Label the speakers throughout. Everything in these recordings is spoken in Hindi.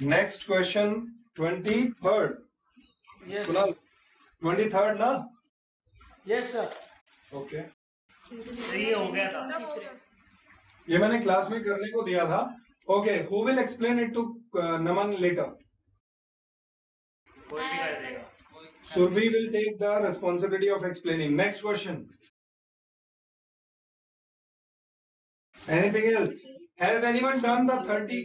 Speaker 1: Next question 23rd.
Speaker 2: Yes.
Speaker 1: Kunal 23rd ना?
Speaker 2: Yes sir.
Speaker 1: ओके
Speaker 3: ये हो गया था।
Speaker 1: ये मैंने क्लास में करने को दिया था. Okay, who will explain it to Naman later?
Speaker 3: कोई भी कर देगा।
Speaker 1: Surbhi will take the responsibility of explaining. Next question. Anything else? Has anyone done the 30?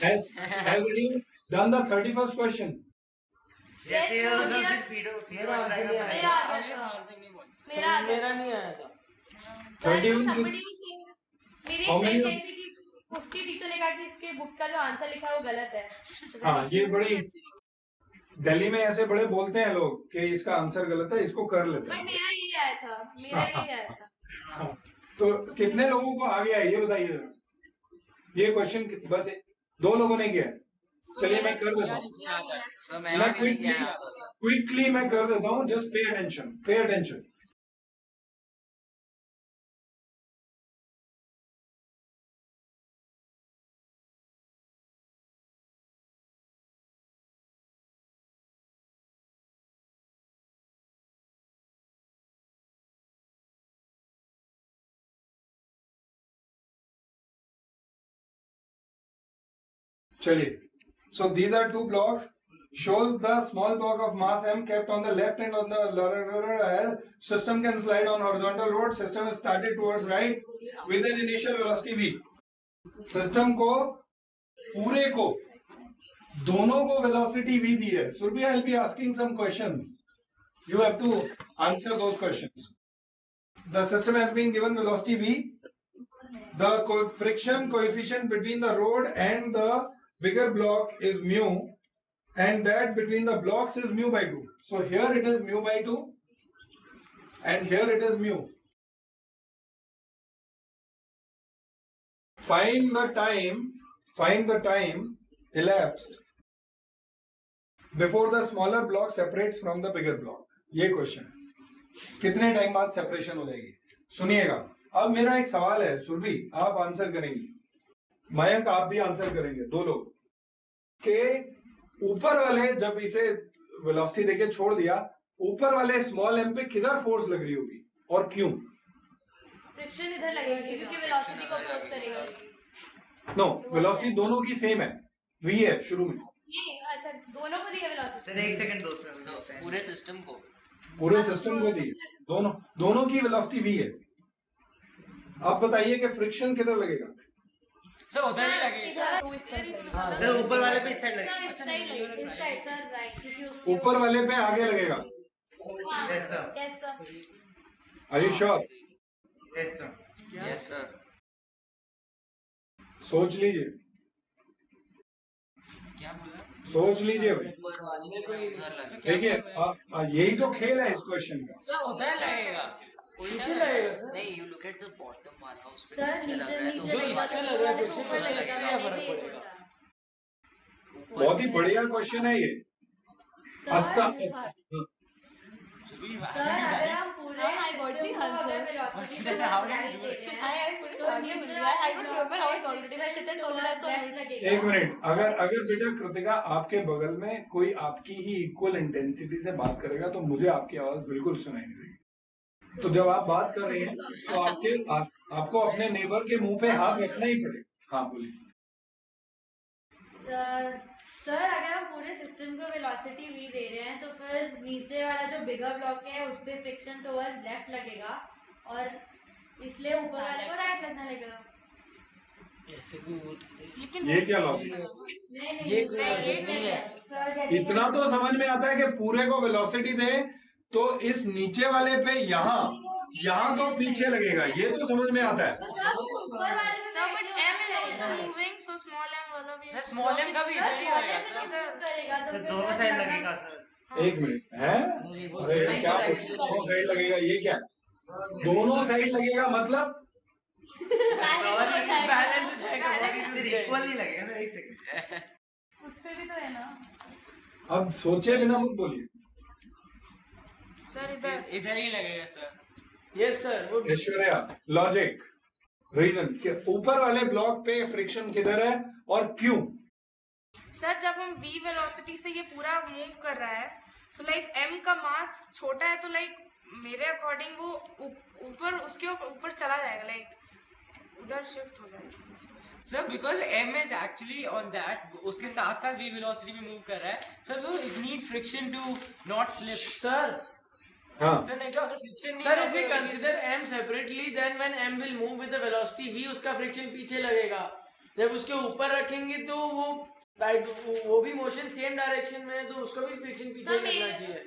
Speaker 1: Has anyone done the 31st question?
Speaker 3: जैसे ये उस दिन फीडर
Speaker 2: मेरा आंसर नहीं आया
Speaker 4: मेरा आ गया।
Speaker 2: मेरा नहीं आया था
Speaker 1: 31 किस?
Speaker 4: मेरी
Speaker 1: How many
Speaker 4: फ्रेंड
Speaker 1: of-
Speaker 4: कह रही थी कि उसकी टीचर ने कहा कि इसके बुक का जो आंसर लिखा है वो गलत है।
Speaker 1: हाँ, ये बड़ी दिल्ली में ऐसे बड़े बोलते हैं लोग कि इसका आंसर गलत है, इसको कर लेते
Speaker 4: पर
Speaker 1: हैं.
Speaker 4: मेरा यही आया था, मेरा यही आया था।
Speaker 1: हाँ, तो कितने लोगों को आ गया है ये बताइए. ये क्वेश्चन बस 2 लोगों ने किया है. चलिए मैं कर देता हूँ. मैं क्विकली मैं कर देता हूँ. Just pay attention, pay attention. चलिए. So these are 2 blocks. Shows the small block of mass m kept on the left and on the system can slide on horizontal road. System is started towards right with an initial velocity v. System को पूरे को दोनों को velocity v दी है. Surbhi, I'll be asking some questions. You have to answer those questions. The system has been given velocity v. The friction coefficient between the road and the bigger block is mu, and that between the blocks is mu by 2. So here it is mu by 2 and here it is mu. Find the time elapsed before the smaller block separates from the bigger block. ये क्वेश्चन है. कितने टाइम बाद सेपरेशन हो जाएगी? सुनिएगा. अब मेरा एक सवाल है. सुरभि आप आंसर करेंगी, मयंक आप भी आंसर करेंगे, 2 लोग. के ऊपर वाले जब इसे वेलोसिटी देके छोड़ दिया, ऊपर वाले स्मॉल एम पे किधर फोर्स लग रही होगी और क्यों?
Speaker 4: फ्रिक्शन इधर लगेगा क्योंकि वेलोसिटी को अपोज करेगा।
Speaker 1: नो, वेलोसिटी दोनों की सेम है, v है शुरू में.
Speaker 4: नहीं, अच्छा दोनों को दी है वेलोसिटी।
Speaker 3: सर एक सेकंड दोस्त
Speaker 5: पूरे सिस्टम को
Speaker 1: दी. दोनों की वेलोसिटी v है. आप बताइए कि फ्रिक्शन किधर लगेगा?
Speaker 2: सर उधर ही लगेगा
Speaker 3: सर ऊपर वाले पे इस साइड लगेगा।
Speaker 4: इस साइड सर राइट, क्योंकि उसके
Speaker 1: ऊपर वाले पे आगे लगेगा.
Speaker 3: यस सर,
Speaker 4: कैसा?
Speaker 1: Are you sure?
Speaker 3: Yes sir.
Speaker 5: Yes sir.
Speaker 1: सोच लीजिए,
Speaker 5: क्या बोला?
Speaker 1: सोच लीजिए भाई.
Speaker 5: ऊपर वाले को उधर लगेगा.
Speaker 1: देखिए यही तो खेल है इस क्वेश्चन का.
Speaker 2: सर उधर लगेगा, नीचे लगेगा सर.
Speaker 5: नहीं, you look at the bottom वाला, उस पे
Speaker 4: सर
Speaker 5: नीचे लग रहा है तो
Speaker 2: जो इसका लग रहा है क्वेश्चन
Speaker 4: ऊपर
Speaker 2: उससे
Speaker 4: लगेगा,
Speaker 2: क्या
Speaker 4: मैंने
Speaker 2: फर्क
Speaker 4: भी यही
Speaker 2: पड़ेगा?
Speaker 4: सोचा।
Speaker 1: बहुत ही बढ़िया क्वेश्चन है ये.
Speaker 4: सर अगर हम पूरे सिस्टम को अगर वेलोसिटी को राइट दे रहे हैं तो नीचे I don't remember how is already मैं सेट लगेगा।
Speaker 1: एक मिनट, अगर बेटा कृतिका आपके बगल में कोई आपकी ही इक्वल इंटेंसिटी से बात करेगा तो मुझे आपकी आवाज बिल्कुल सुनाई नहीं देगी. तो जब आप बात कर रहे हैं तो आपको अपने नेबर के मुंह पे हाथ रखना ही पड़ेगा. हाँ बोलिए.
Speaker 4: सर अगर हम पूरे सिस्टम को वेलोसिटी v दे रहे हैं तो फिर नीचे वाला जो बिगर ब्लॉक है उस पे फ्रिक्शन टुवर्ड्स लेफ्ट लगेगा और इसलिए ऊपर वाले को राइट लगना लगेगा।
Speaker 1: ये क्या लॉजिक?
Speaker 2: ये कोई लॉजिक नहीं है.
Speaker 1: इतना तो समझ में आता है कि पूरे को वेलोसिटी दे तो इस नीचे वाले पे यहाँ तो पीछे लगेगा. ये तो समझ में आता है.
Speaker 4: Sir
Speaker 6: but m is also moving, so small m वाला भी
Speaker 2: सर स्मॉल एम का भी इधर ही होगा सर.
Speaker 3: सर दोनों साइड लगेगा सर।
Speaker 1: एक मिनट है. अरे क्या दोनों साइड लगेगा? ये क्या दोनों साइड लगेगा मतलब?
Speaker 3: सर इक्वल नहीं लगेगा सर, एक सेकंड।
Speaker 4: उस पे भी तो है ना।
Speaker 1: अब सोचे बिना मत बोलिए.
Speaker 6: सर
Speaker 2: इधर ही लगेगा sir. Yes sir.
Speaker 1: Aishwarya, logic, reason कि ऊपर वाले ब्लॉक पे फ्रिक्शन किधर है और क्यों?
Speaker 6: सर जब हम v वेलोसिटी से ये पूरा मूव कर रहा है, सो लाइक m का मास छोटा है, तो लाइक मेरे अकॉर्डिंग वो ऊपर उसके ऊपर चला जाएगा, लाइक उधर शिफ्ट हो जाएगा।
Speaker 2: Sir because m is actually on that, उसके साथ साथ v velocity में मूव कर रहा है sir, so it needs friction to not slip. Sir
Speaker 1: हाँ
Speaker 2: सर नहीं तो अगर फ्रिक्शन नहीं, sir if we consider m separately then when m will move with the velocity v, उसका फ्रिक्शन पीछे लगेगा। जब उसके ऊपर रखेंगे तो वो भी मोशन सेम डायरेक्शन में है, तो उसका भी फ्रिक्शन पीछे लगना चाहिए।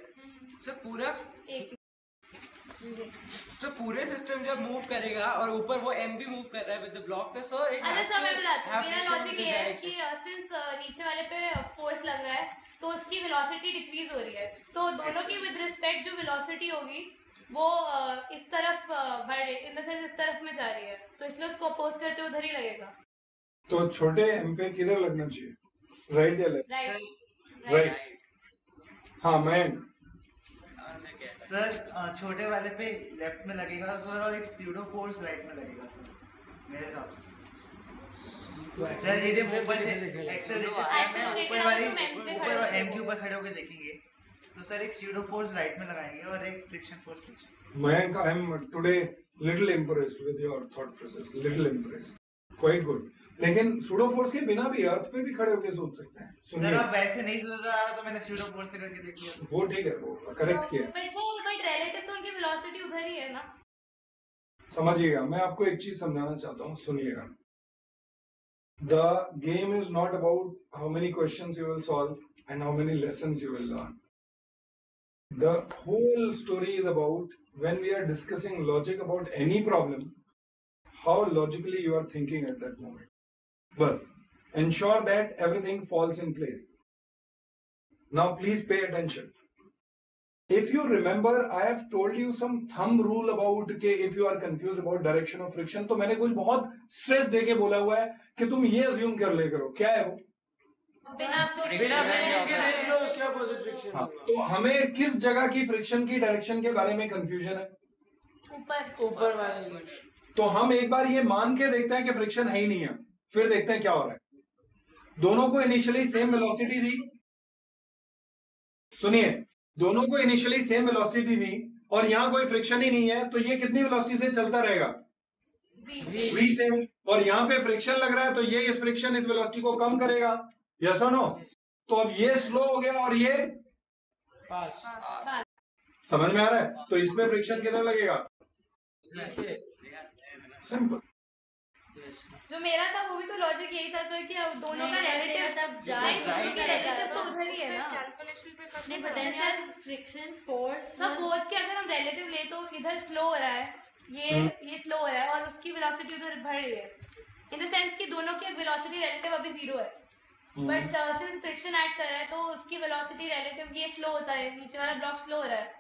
Speaker 2: सर पूरे सिस्टम जब मूव करेगा और ऊपर वो m भी मूव कर रहा है विद द ब्लॉक, तो सो इट
Speaker 4: अच्छा सर मैं बताती हूँ, मेरा लॉजिक ये है कि सिंस नीचे वाले पे फोर्स लग रहा है तो उसकी वेलोसिटी डिक्रीज हो रही है, तो दोनों की विद रिस्पेक्ट जो वेलोसिटी होगी वो इस तरफ बढ़ इन द सेंस इस तरफ में जा रही है, तो इसलिए उसको अपोज करते हुए उधर ही लगेगा।
Speaker 1: तो छोटे m पे किधर लगना चाहिए, राइट या लेफ्ट? राइट। हाँ मैं
Speaker 3: सर छोटे वाले पे लेफ्ट में लगेगा सर, और एक स्यूडो फोर्स राइट में लगेगा सर मेरे हिसाब से। सर ये ऊपर से एक्सेलरेटर ऊपर एम के ऊपर खड़े होकर देखेंगे तो सर एक स्यूडो फोर्स राइट में लगाएंगे और एक फ्रिक्शन फोर्स पीछे।
Speaker 1: Mayank, I am today little impressed with your thought process, little impressed, quite good. लेकिन सूडो फोर्स के बिना भी अर्थ पे भी खड़े होकर सोच सकते हैं।
Speaker 3: सर आप वैसे नहीं सोच रहा तो मैंने स्यूडो फोर्स से करके देख लिया।
Speaker 1: वो ठीक है, वो करेक्ट किया।
Speaker 4: बट रिलेटिव तो उनकी वेलोसिटी उधर ही है ना।
Speaker 1: समझिएगा, मैं आपको एक चीज समझाना चाहता हूँ, सुनिएगा। The game is not about how many questions you will solve and how many lessons you will learn. The whole story is about when we are discussing logic about any problem, how logically you are thinking at that moment. Bas, ensure that everything falls in place. Now please pay attention. If you remember, I have told you some thumb rule about कि if you are confused about direction of friction, तो मैंने कुछ बहुत stress देके बोला हुआ है कि तुम ये assume कर ले करो, क्या है वो?
Speaker 2: बिना फ्रिक्शन के देख लो उसके अपोजिट फ्रिक्शन।
Speaker 1: हाँ, तो हमें किस जगह की फ्रिक्शन की डायरेक्शन के बारे में कंफ्यूजन है?
Speaker 2: ऊपर वाले में।
Speaker 1: तो हम एक बार ये मान के देखते हैं कि फ्रिक्शन है ही नहीं है, फिर देखते हैं क्या हो रहा है। दोनों को इनिशियली सेम वेलोसिटी दी, सुनिए, दोनों को इनिशियली सेम वेलोसिटी दी और यहाँ कोई फ्रिक्शन ही नहीं है, तो ये कितनी वेलोसिटी से चलता रहेगा? v से। और यहाँ पे फ्रिक्शन लग रहा है तो ये इस फ्रिक्शन इस वेलोसिटी को कम करेगा, यस और नो? तो अब ये स्लो हो गया और ये फास्ट। समझ में आ रहा है? तो इसमें फ्रिक्शन किधर लगेगा? सिंपल।
Speaker 4: जो मेरा था वो भी तो लॉजिक यही था सर कि अब दोनों का रिलेटिव तब जाए, रिलेटिव तो उधर ही है ना।
Speaker 6: कैलकुलेशन पे
Speaker 4: नहीं पता नहीं सर, फ्रिक्शन फोर्स सब बोथ के अगर हम रिलेटिव ले तो इधर स्लो हो रहा है, ये स्लो हो रहा है और उसकी वेलोसिटी उधर बढ़ रही है, इन द सेंस कि दोनों की वेलोसिटी रिलेटिव अभी 0 है, बट सिंस फ्रिक्शन ऐड कर रहा है तो उसकी वेलोसिटी रिलेटिव ये स्लो होता है, नीचे वाला ब्लॉक स्लो हो रहा है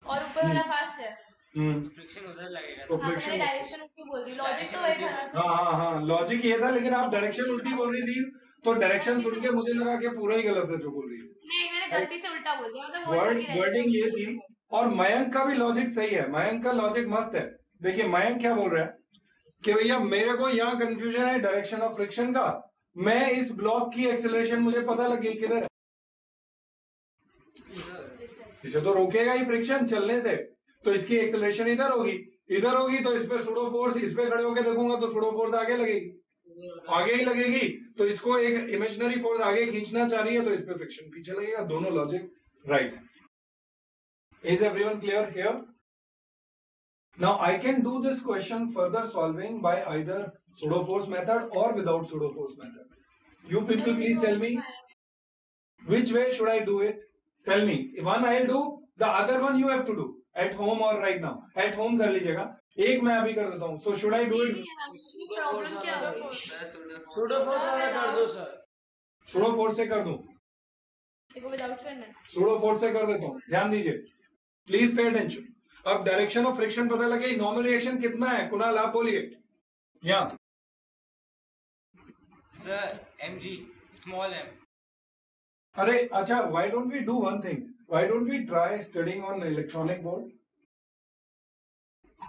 Speaker 4: और ऊपर वाला फास्ट है,
Speaker 2: तो फ्रिक्शन उधर लगेगा।
Speaker 1: तो फ्रिक्शन
Speaker 4: डायरेक्शन उल्टी बोल रही, लॉजिक तो वही था ना।
Speaker 1: हाँ, लॉजिक ये था, लेकिन आप डायरेक्शन उल्टी बोल रही थी, तो डायरेक्शन सुन के मुझे लगा कि पूरा ही गलत है जो बोल रही है।
Speaker 4: नहीं, मैंने गलती से उल्टा बोल दिया, मतलब
Speaker 1: वर्डिंग ये थी। और मयंक का भी लॉजिक सही है, मयंक का लॉजिक मस्त है। देखिए मयंक क्या बोल रहा है कि भैया मेरे को यहाँ कंफ्यूजन है डायरेक्शन ऑफ फ्रिक्शन का, मैं इस ब्लॉक की एक्सेलरेशन मुझे पता लग गई किधर है, इसे तो रोकेगा ही फ्रिक्शन चलने से, तो इसकी एक्सेलरेशन इधर होगी तो इस पे सूडो फोर्स, इस पे खड़े होकर देखूंगा तो सूडो फोर्स आगे लगेगी, आगे ही लगेगी, तो इसको एक इमेजिनरी फोर्स आगे खींचना चाह रही है तो इस पे फ्रिक्शन पीछे लगेगा। दोनों लॉजिक राइट है। Is everyone clear here? Now I can do this question further solving by either pseudo force method और without pseudo force method. You people please tell me which way should I do it? Tell me. One I'll do, the other one you have to do at home or right now. At home कर लीजिएगा, एक मैं अभी कर देता हूँ। So should I do it?
Speaker 4: Problem क्या होगी?
Speaker 2: सूडो फोर्स वाला कर दो सर।
Speaker 1: सूडो फोर्स से कर दूं?
Speaker 4: देखो विदाउट करना।
Speaker 1: सूडो फोर्स से कर देता हूँ, ध्यान दीजिए, प्लीज पे अटेंशन। अब डायरेक्शन ऑफ फ्रिक्शन पता लगे, नॉर्मल रिएक्शन कितना है? कुणाल आप बोलिए। यहाँ
Speaker 2: सर mg स्मॉल m।
Speaker 1: अरे अच्छा, why don't we do one thing? Why don't we try studying on electronic board?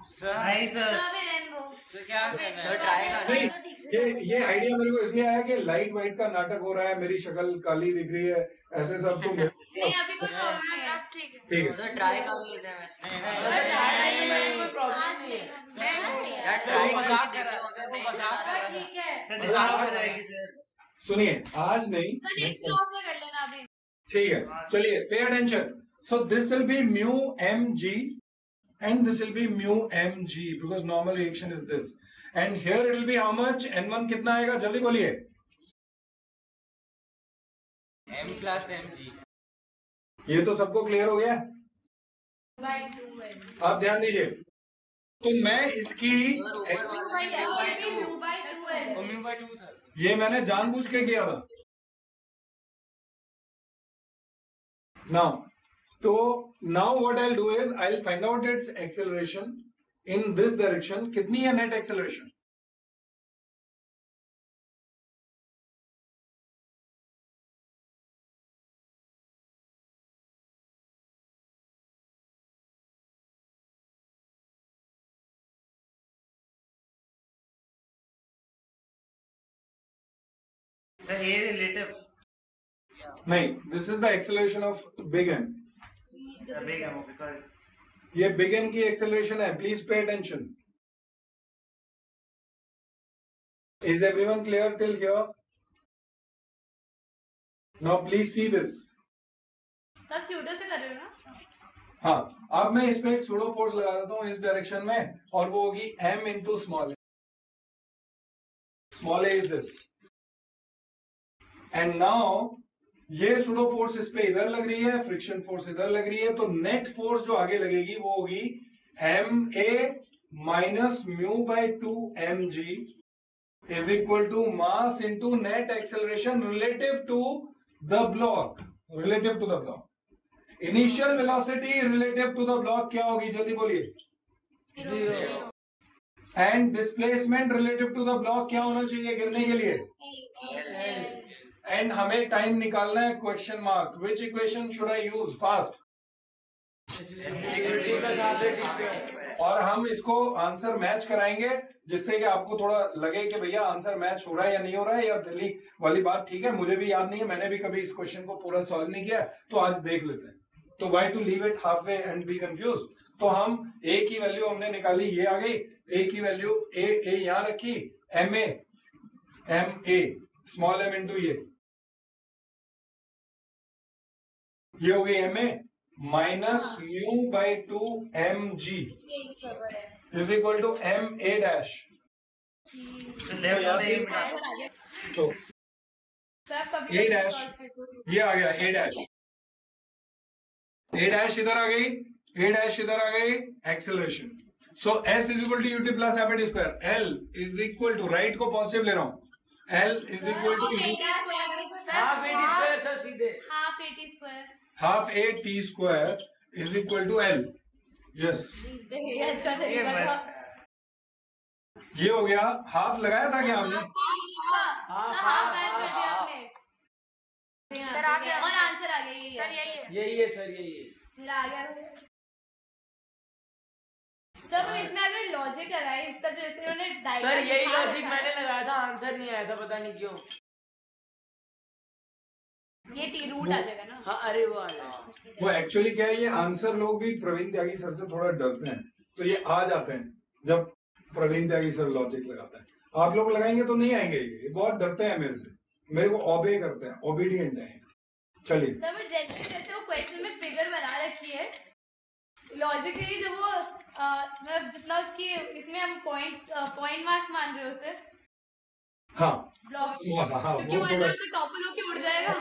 Speaker 2: Sir
Speaker 3: नहीं सर,
Speaker 4: अभी रहने दो।
Speaker 5: सर ट्राई कर रहे
Speaker 1: नहीं,
Speaker 5: हैं।
Speaker 1: ये आइडिया मेरे को इसलिए आया कि लाइट वाइट का नाटक हो रहा है, मेरी शक्ल काली दिख रही है, ऐसे सब तो
Speaker 4: नहीं अभी कोई प्रॉब्लम नहीं है।
Speaker 6: अब ठीक है।
Speaker 1: ठीक है।
Speaker 5: सर ट्राई कर लेते हैं वैसे।
Speaker 2: कोई प्रॉब्लम नहीं है।
Speaker 5: यार ट्राई करके देखो अगर नहीं चला
Speaker 4: पर ठीक है
Speaker 3: सर डिस्टर्ब हो जाएगी सर।
Speaker 1: सुनिए, आज नहीं,
Speaker 4: तो नेक्स्ट क्लास में कर लेना अभी।
Speaker 1: ठीक है, चलिए pay attention. So this will be mu M G and this will be mu mg because normal reaction is this, and here it will be how much, n1 कितना आएगा, जल्दी बोलिए.
Speaker 7: m plus mg.
Speaker 1: ये तो सबको क्लियर हो गया.
Speaker 4: by 2n
Speaker 1: आप ध्यान दीजिए, तो मैं इसकी
Speaker 4: mu by 2n
Speaker 7: mu by 2 sir.
Speaker 1: ये मैंने जानबूझ के किया था. Now, so now what I'll do is I'll find out its acceleration in this direction. कितनी है net acceleration?
Speaker 3: सर ये रिलेटिव
Speaker 1: नहीं, this is the acceleration of big M.
Speaker 3: Big है, ओके सॉरी.
Speaker 1: ये बिग M की acceleration है. Please pay attention. Is everyone clear till here? Now please see this.
Speaker 4: तब स्यूडो से कर रहे हो ना?
Speaker 1: हाँ, अब मैं इस पे एक सूडो फोर्स लगा देता हूँ इस डायरेक्शन में, और वो होगी m into small a. Small a is this. And now ये सूडो फोर्स इस पे इधर लग रही है, फ्रिक्शन फोर्स इधर लग रही है, तो नेट फोर्स जो आगे लगेगी वो होगी ma minus mu by 2mg is equal to mass into net acceleration relative to the block. Relative to the block. Initial velocity relative to the block क्या होगी, जल्दी बोलिए. And displacement relative to the block क्या होना चाहिए गिरने के लिए. एंड हमें टाइम निकालना है, question mark. Which equation should I use fast. और हम इसको आंसर मैच कराएंगे जिससे कि आपको थोड़ा लगे कि भैया आंसर मैच हो रहा है या नहीं हो रहा है, या दिल्ली वाली बात ठीक है, मुझे भी याद नहीं है, मैंने भी कभी इस क्वेश्चन को पूरा सॉल्व नहीं किया, तो आज देख लेते हैं. तो why to leave it half way and be confuse. तो हम ए की वैल्यू हमने निकाली, ये आ गई. ए की वैल्यू ए यहां रखी, M A small M into ये हो गई M A minus mu by 2mg is equal to M A dash. तो ए डैश ये आ गया, ए डैश इधर आ गई, ए डैश इधर आ गई, acceleration. So S is equal to UT plus F at square. L is equal to, right को पॉजिटिव ले रहा हूं, L is equal to
Speaker 2: half AT square sir, सीधे
Speaker 1: half a t square is equal to L. Yes. ये हो गया. हाफ लगाया था क्या हमने?
Speaker 6: सर आ गया.
Speaker 4: और आंसर आ गया.
Speaker 6: सर यही है.
Speaker 2: यही है सर, यही है.
Speaker 4: मेरा आ गया. सब इसमें अगर लॉजिक लगाए इसका, जो इन्होंने
Speaker 2: सर यही लॉजिक मैंने लगाया था, आंसर नहीं आया था, पता नहीं क्यों.
Speaker 4: ये टी रूट आ जाएगा ना.
Speaker 2: हाँ, अरे वो आ गया.
Speaker 1: वो एक्चुअली क्या है, ये आंसर लोग भी प्रवीण त्यागी सर से थोड़ा डरते हैं, तो ये आ जाते हैं जब प्रवीण त्यागी सर लॉजिक लगाते हैं. आप लोग लगाएंगे तो नहीं आएंगे, ये बहुत डरते हैं मेरे से, मेरे को ओबे करते हैं, ओबीडियंट हैं. चलिए,
Speaker 4: जैसे वो क्वेश्चन में फिगर बना रखी है, लॉजिकली जो वो मतलब जितना उसकी इसमें हम पॉइंट मार्क्स मान रहे हो सर.
Speaker 1: हाँ
Speaker 4: ब्लॉक,
Speaker 1: हाँ,
Speaker 4: क्योंकि
Speaker 1: वो
Speaker 4: वरना
Speaker 1: थोड़ा
Speaker 4: तो टॉपर होके उड़ जाएगा.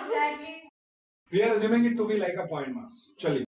Speaker 1: We are assuming it to be like a point mass. चलिए.